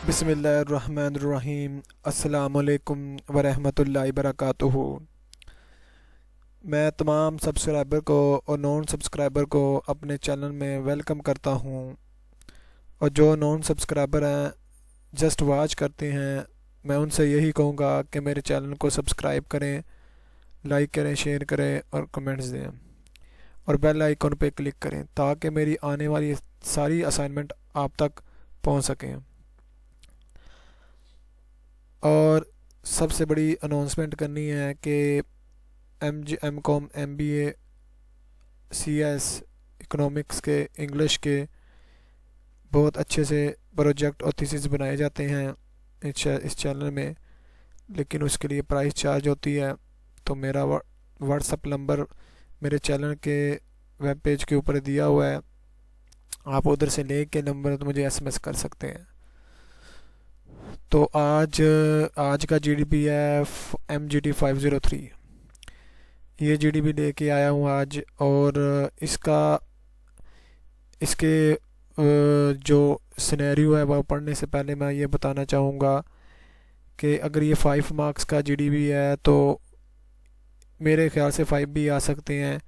बिस्मिल्लाहिर्रहमानिर्रहीम। अस्सलामुअलैकुम वरहमतुल्लाहि वबरकातुहू। मैं तमाम सब्सक्राइबर को और नॉन सब्सक्राइबर को अपने चैनल में वेलकम करता हूँ, और जो नॉन सब्सक्राइबर हैं जस्ट वॉच करते हैं, मैं उनसे यही कहूँगा कि मेरे चैनल को सब्सक्राइब करें, लाइक करें, शेयर करें और कमेंट्स दें, और बेल आइकन पे क्लिक करें ताकि मेरी आने वाली सारी असाइनमेंट आप तक पहुँच सकें। और सबसे बड़ी अनाउंसमेंट करनी है कि MCOM MBA CS इकोनॉमिक्स के, इंग्लिश के बहुत अच्छे से प्रोजेक्ट और थीसिस बनाए जाते हैं इस चैनल में, लेकिन उसके लिए प्राइस चार्ज होती है। तो मेरा व्हाट्सअप नंबर मेरे चैनल के वेब पेज के ऊपर दिया हुआ है, आप उधर से ले के नंबर तो मुझे SMS कर सकते हैं। तो आज का GDB है MGT503। ये GDB लेके आया हूँ आज, और इसके जो सिनेरियो है वह पढ़ने से पहले मैं ये बताना चाहूँगा कि अगर ये 5 मार्क्स का GDB है तो मेरे ख्याल से 5 भी आ सकते हैं,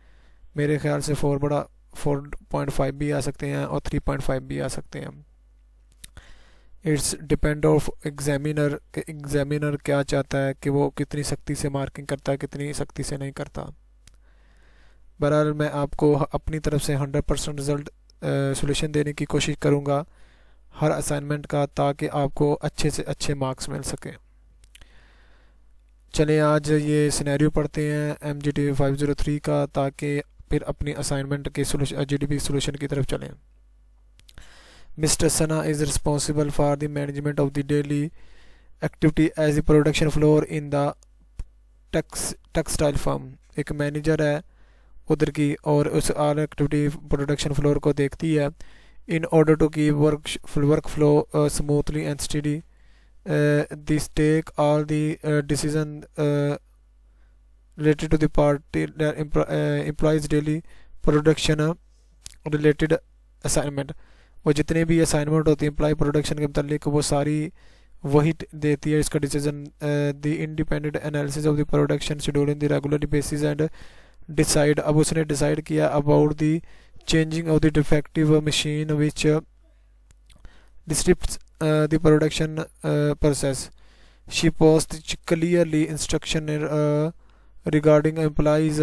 मेरे ख्याल से 4.5 भी आ सकते हैं, और 3.5 भी आ सकते हैं। इट्स डिपेंड ऑफ एग्जामिनर क्या चाहता है कि वो कितनी सख्ती से मार्किंग करता है, कितनी सख्ती से नहीं करता। बहरहाल मैं आपको अपनी तरफ से 100% रिज़ल्ट सॉल्यूशन देने की कोशिश करूँगा हर असाइनमेंट का, ताकि आपको अच्छे से अच्छे मार्क्स मिल सके। चलिए आज ये सिनेरियो पढ़ते हैं MGT503 का, ताकि फिर अपनी असाइनमेंट के GDB सॉल्यूशन की तरफ चलें। Mr. Sana is responsible for the management of the daily activity as the production floor in the textile firm। एक मैनेजर है उधर की, और उस ऑल एक्टिविटी प्रोडक्शन फ्लोर को देखती है। In order to keep work flow smoothly and steady, this take all the decision related to the party employees daily production related assignment। वो जितने भी असाइनमेंट होती है एम्प्लॉय प्रोडक्शन के मतलब वो सारी वही देती है इसका decision. The independent analysis of the production schedule in the regular basis and decide. अब उसने डिसाइड किया about the changing of the defective machine which disturbs the production process. She post clearly instruction regarding employees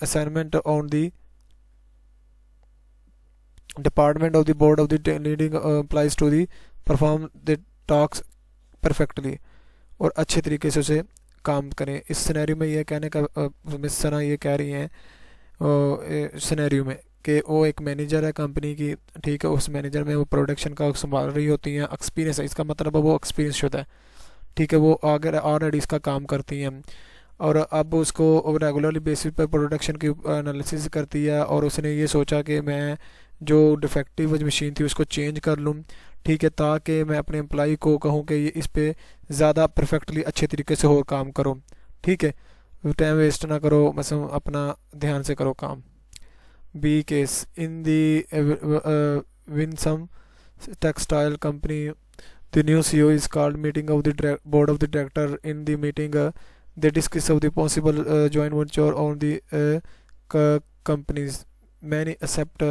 assignment on the department of the board of the leading applies to the perform the tasks perfectly, और अच्छे तरीके से उसे काम करें। इस scenario में ये कहने का मिस सना ये कह रही हैं सिनेरियो में कि वो एक मैनेजर है कंपनी की, ठीक है, उस मैनेजर में वो प्रोडक्शन का संभाल रही होती हैं। एक्सपीरियंस है, इसका मतलब है वो एक्सपीरियंस शुदा है, ठीक है, वो अगर ऑलरेडी इसका काम करती हैं, और अब उसको रेगुलरली बेसिस पर प्रोडक्शन की एनालिसिस करती है, और उसने ये सोचा कि मैं जो डिफेक्टिव मशीन थी उसको चेंज कर लूँ, ठीक है, ताकि मैं अपने एम्प्लॉय को कहूँ कि ये इस पे ज़्यादा परफेक्टली अच्छे तरीके से और काम करो, ठीक है, टाइम वेस्ट ना करो, मतलब अपना ध्यान से करो काम। B case in the Winsome textile company the new CEO is called meeting of the board of the director। in the meeting they discuss of the possible joint venture on the companies। many accept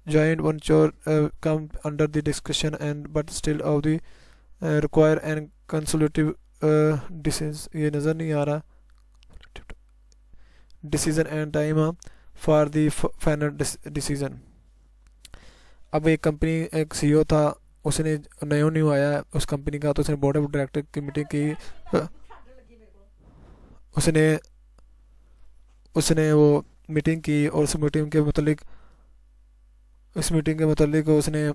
joint venture come under the discussion and but still of the require and consultative decisions। ये नज़र नहीं आ रहा, decision and time for the final decision। अब एक company एक CEO था, उसने new आया उस कंपनी का, तो उसने बोर्ड ऑफ डायरेक्टर की मीटिंग की, उसने वो मीटिंग की, और उस मीटिंग के मतलब उसने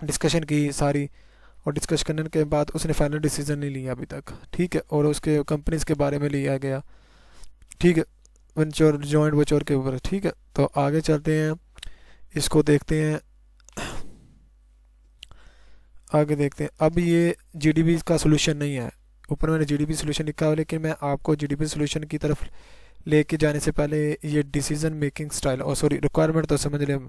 डिस्कशन की सारी, और डिस्कस करने के बाद उसने फाइनल डिसीजन नहीं लिया अभी तक, ठीक है, और उसके कंपनीज के बारे में लिया गया, ठीक है, वेंचर जॉइंट वेंचर के ऊपर, ठीक है। तो आगे चलते हैं, इसको देखते हैं, आगे देखते हैं। अब ये GDB का सोल्यूशन नहीं है, ऊपर मैंने जीडीपी सोल्यूशन लिखा है, लेकिन मैं आपको जीडीपी सोल्यूशन की तरफ लेके जाने से पहले ये डिसीजन मेकिंग स्टाइल और सॉरी रिक्वायरमेंट तो समझ लें।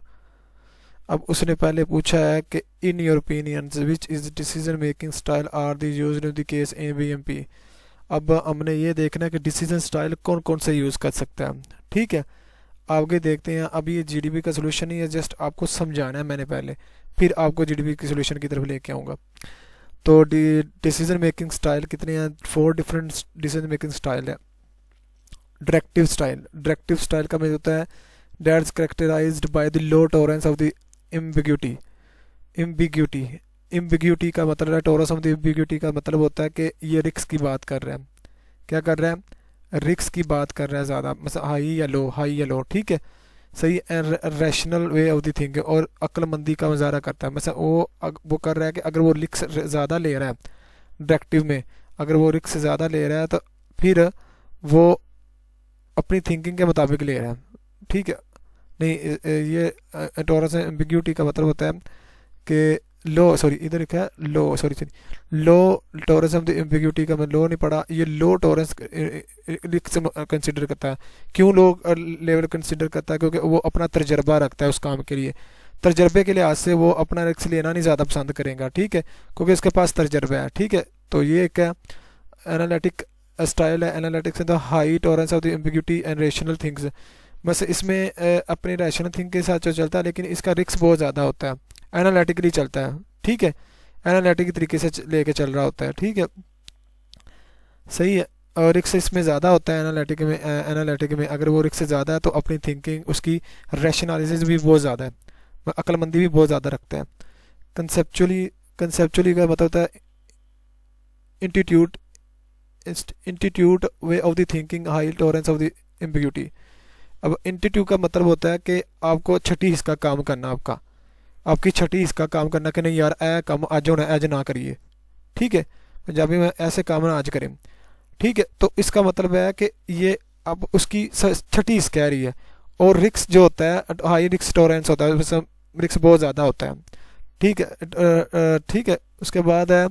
अब उसने पहले पूछा है कि in your opinions which is decision making style are the used in the case ABMP. अब हमने ये देखना है कि डिसीजन स्टाइल कौन कौन से यूज़ कर सकता है। ठीक है, आगे देखते हैं। अब ये जीडीपी का सोल्यूशन नहीं है, जस्ट आपको समझाना है मैंने पहले, फिर आपको जीडीपी के सोल्यूशन की तरफ लेके आऊँगा। तो डिसीजन मेकिंग स्टाइल कितने हैं? 4 डिफरेंट डिसीजन मेकिंग स्टाइल है। डायरेक्टिव स्टाइल, डायरेक्टिव स्टाइल का मतलब होता है that's characterised by the low tolerance of the ambiguity. Ambiguity, ambiguity का मतलब है, टॉलरेंस ऑफ द एम्बिग्यूटी का मतलब होता है कि ये रिक्स की बात कर रहा है। क्या कर रहा है? रिक्स की बात कर रहा है ज़्यादा, मतलब हाई या लो, हाई या लो। ठीक है, सही। Rational way of the thinking, और अक्लमंदी का मुजाहरा करता है। मतलब वो कर रहा है कि अगर वो रिक्स ज़्यादा ले रहा है डायरेक्टिव में, अगर वो रिक्स ज़्यादा ले रहा है तो फिर वो अपनी थिंकिंग के मुताबिक ले रहा है। ठीक है, नहीं ये टॉलरेंस एम्बिग्यूटी का मतलब होता है कि लो, सॉरी इधर लिखा है low, sorry low tolerance of the ambiguity का मैं लो नहीं पढ़ा, ये लो टॉलरेंस रिस्क कंसिडर करता है। क्यों लो लेवल कंसिडर करता है? क्योंकि वो अपना तजर्बा रखता है उस काम के लिए, तजर्बे के लिहाज से वो अपना रिस्क लेना नहीं ज़्यादा पसंद करेगा। ठीक है, क्योंकि उसके पास तजर्बा है। ठीक है, तो ये एक एनालिटिक स्टाइल है। Analytics the high tolerance of the ambiguity and rational things. बस इसमें अपने रैशनल थिंक के साथ जो चलता है, लेकिन इसका रिस्क बहुत ज़्यादा होता है, एनालिटिकली चलता है। ठीक है, एनालिटिक तरीके से लेके चल रहा होता है। ठीक है, सही है। और रिस्क इसमें ज़्यादा होता है एनालिटिक में। एनालिटिक में अगर वो रिस्क ज़्यादा है तो अपनी थिंकिंग, उसकी रैशनलिटीज भी बहुत ज़्यादा है, अक्लमंदी भी बहुत ज़्यादा रखता है। कंसेप्चुअली, कंसेप्चुअली का मतलब होता है institute, institute way of the thinking, high tolerance of the ambiguity. अब इंस्टीट्यूट का मतलब होता है कि आपको छठी हिस्सा काम करना, आपकी छठी हिस्सा काम करना कि नहीं यार ए काम आज होना, आज ना करिए। ठीक है, पंजाबी में ऐसे काम ना आज करें। ठीक है, तो इसका मतलब है कि ये अब उसकी छठी हिस्सा कह रही है। और रिस्क जो होता है हाई रिस्क टॉलरेंस होता है, रिस्क बहुत ज़्यादा होता है। ठीक है, ठीक है। उसके बाद है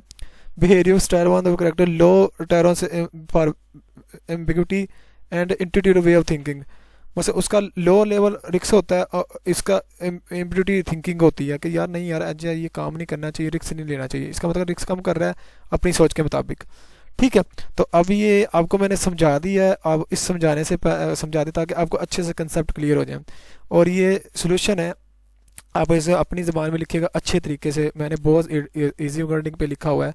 behaviour style one character low tolerance for ambiguity and institute way of thinking. मतलब उसका लो लेवल रिस्क होता है और इसका एम्बिग्यूटी थिंकिंग होती है कि यार नहीं यार आज ये काम नहीं करना चाहिए, रिस्क नहीं लेना चाहिए। इसका मतलब रिस्क कम कर रहा है अपनी सोच के मुताबिक। ठीक है, तो अब ये आपको मैंने समझा दिया है। अब इस समझाने से समझा देता कि आपको अच्छे से कंसेप्ट क्लियर हो जाए। और ये सोल्यूशन है, आप इसे अपनी ज़बान में लिखिएगा अच्छे तरीके से। मैंने बहुत ईजी वर्डिंग पे लिखा हुआ है,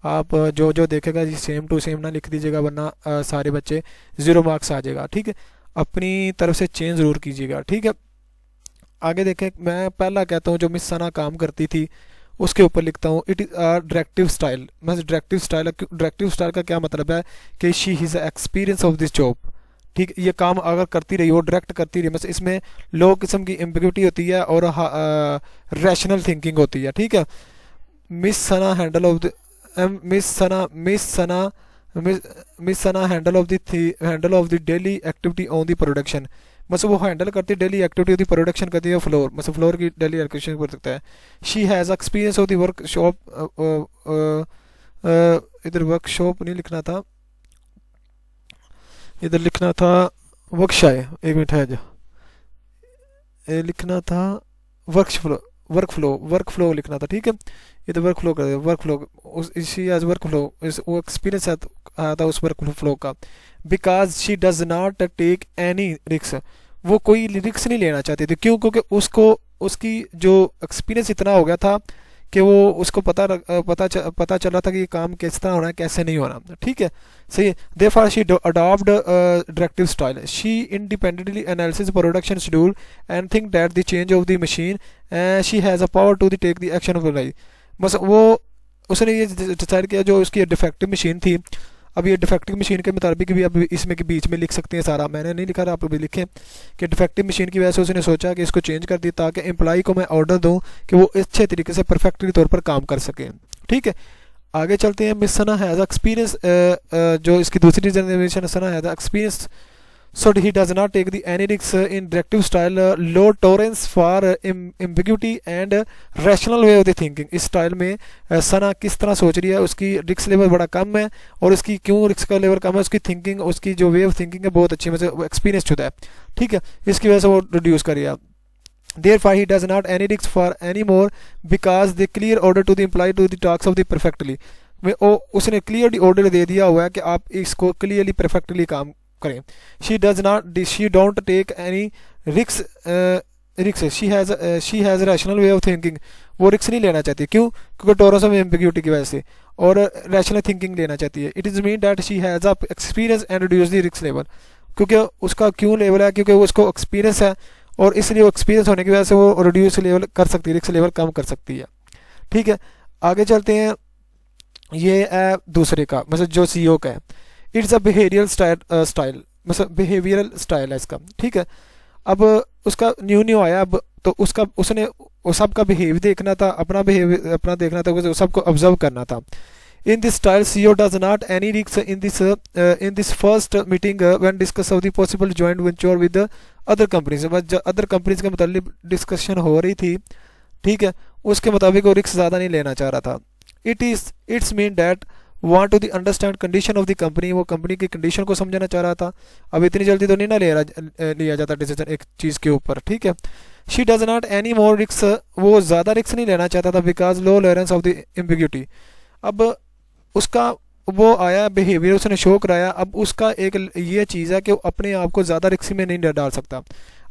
आप जो जो देखेगा जी सेम टू सेम ना लिख दीजिएगा, वरना सारे बच्चे 0 मार्क्स आ जाएगा। ठीक है, अपनी तरफ से चेंज ज़रूर कीजिएगा। ठीक है, आगे देखें। मैं पहला कहता हूँ जो मिस सना काम करती थी उसके ऊपर लिखता हूँ इट इज़ डायरेक्टिव स्टाइल। मैं डायरेक्टिव स्टाइल, डायरेक्टिव स्टाइल का क्या मतलब है कि she is experience of this job. ठीक, ये काम अगर करती रही, वो डायरेक्ट करती रही, मतलब इसमें लो किस्म की एम्बिग्यूटी होती है और रैशनल थिंकिंग होती है। ठीक है, miss Sana handle of the miss Sana handle of the daily activity on the production. मतलब वो हैंडल करती है daily activity of the production करती है फ्लोर, मतलब फ्लोर की डेली एक्टिविटी कर सकता है। She has experience of the workshop, इधर वर्कशॉप नहीं लिखना था, इधर लिखना था वर्कशाय, एक मिनट है जो लिखना था वर्क फ्लो लिखना था। ठीक है, ये तो वर्क फ्लो कर workflow she as workflow, वो एक्सपीरियंस आया था उस वर्क फ्लो का। Because she does not take any risk, वो कोई रिस्क नहीं लेना चाहती थी। क्यों? क्योंकि उसको उसकी जो एक्सपीरियंस इतना हो गया था कि वो उसको पता चल रहा था कि ये काम किस तरह होना है, कैसे नहीं होना। ठीक है, सही है। Therefore she adopt directive style, she independently analysis production schedule and think that the change of the machine she has a power to the take the action of life. बस वो उसने ये डिसाइड किया जो उसकी डिफेक्टिव मशीन थी। अब ये डिफेक्टिव मशीन के मुताबिक भी अब इसमें के बीच में लिख सकते हैं सारा, मैंने नहीं लिखा, आप भी लिखें कि डिफेक्टिव मशीन की वजह से उसने सोचा कि इसको चेंज कर दी ताकि एम्प्लॉई को मैं ऑर्डर दूं कि वो अच्छे तरीके से परफेक्टली तौर पर काम कर सकें। ठीक है, आगे चलते हैं। मिस सना हैज़ एक्सपीरियंस, जो इसकी दूसरी generation Sana has experience So he does not take the any risks in directive style, low tolerance for ambiguity and rational way of the thinking. इस स्टाइल में सना किस तरह सोच रही है, उसकी रिस्क लेवल बड़ा कम है, और उसकी क्यों रिस्क का लेवल कम है, उसकी थिंकिंग, उसकी जो वे ऑफ थिंकिंग है बहुत अच्छी, मतलब एक्सपीरियंस होता है, ठीक है, इसकी वजह से वो रिड्यूस करिए। Therefore he does not any risk for any more because the clear order to the employee to the talks of the perfectly, में उसने क्लियरली ऑर्डर दे दिया हुआ है कि आप इसको क्लियरली परफेक्टली काम करें। She does not, she don't take any risks, she has rational way of thinking, वो रिक्स नहीं लेना चाहती, क्यों? क्योंकि टोरस ऑफ एम्बिग्यूटी की वजह से, और रैशनल थिंकिंग लेना चाहती है। It is mean that she has a experience and reduce the रिक्स लेवल, क्योंकि उसका क्यों लेवल है, क्योंकि उसको एक्सपीरियंस है, और इसलिए वो एक्सपीरियंस होने की वजह से वो रिड्यूस लेवल कर सकती है, रिक्स लेवल कम कर सकती है, ठीक है। आगे चलते हैं, ये है दूसरे का, मतलब जो सीईओ का है, इट्स अ बिहेवियरल स्टाइल, मतलब बिहेवियरल स्टाइल है इसका, ठीक है। अब उसका न्यू आया, अब तो उसका उसने सबका बिहेव देखना था, अपना बिहेवियर अपना देखना था, सबको ऑब्जर्व करना था। In this style, CEO does not any risks in this first meeting when discuss of the possible joint venture with the other companies। Other companies के मतलब डिस्कशन हो रही थी, ठीक है, उसके मुताबिक वो रिस्क ज़्यादा नहीं लेना चाह रहा था। It's mean that want to the understand condition of the company, वो कंपनी की कंडीशन को समझना चाह रहा था। अब इतनी जल्दी तो नहीं ना लिया जाता डिसीजन एक चीज़ के ऊपर, ठीक है। She does not any more risk, वो ज़्यादा रिस्क नहीं लेना चाहता था, because low tolerance of the ambiguity. अब उसका वो आया बिहेवियर, उसने शो कराया, अब उसका एक ये चीज़ है कि वो अपने आप को ज़्यादा रिस्क में नहीं डाल सकता।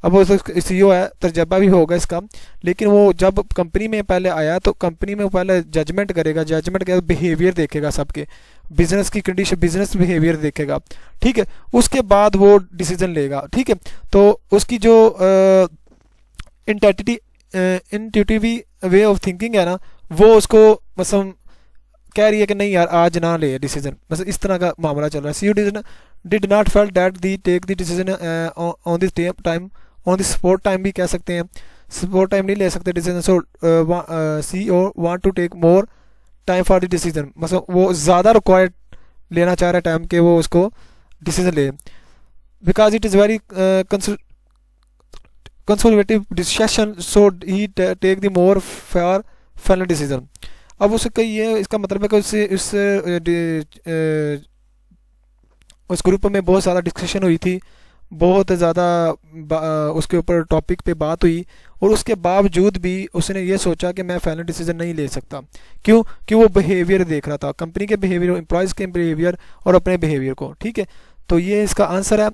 अब वो सीईओ है, तजर्बा भी होगा इसका, लेकिन वो जब कंपनी में पहले आया तो कंपनी में वो पहले जजमेंट करेगा, जजमेंट के बिहेवियर देखेगा, सबके बिजनेस की कंडीशन, बिजनेस बिहेवियर देखेगा, ठीक है, उसके बाद वो डिसीजन लेगा, ठीक है। तो उसकी जो इंट्यूटिव वे ऑफ थिंकिंग है ना, वो उसको मतलब कह रही है कि नहीं यार आज ना ले डिसीजन, बस इस तरह का मामला चल रहा है। CEO did not felt that the take the decision on this time, on this spot time भी कह सकते हैं, स्पॉट टाइम नहीं ले सकते decision. So CEO want to take more time for the decision, मतलब वो ज़्यादा रिक्वायर्ड लेना चाह रहा है टाइम के वो उसको डिसीजन ले, because it is very conservative decision, so he take the more for final decision. अब उसका ये इसका मतलब है कि उस ग्रुप में बहुत ज़्यादा डिस्कशन हुई थी, बहुत ज़्यादा उसके ऊपर टॉपिक पे बात हुई, और उसके बावजूद भी उसने ये सोचा कि मैं फाइनल डिसीजन नहीं ले सकता, क्यों? कि वो बिहेवियर देख रहा था, कंपनी के बिहेवियर, एम्प्लॉयज़ के बिहेवियर और अपने बिहेवियर को, ठीक है। तो ये इसका आंसर है।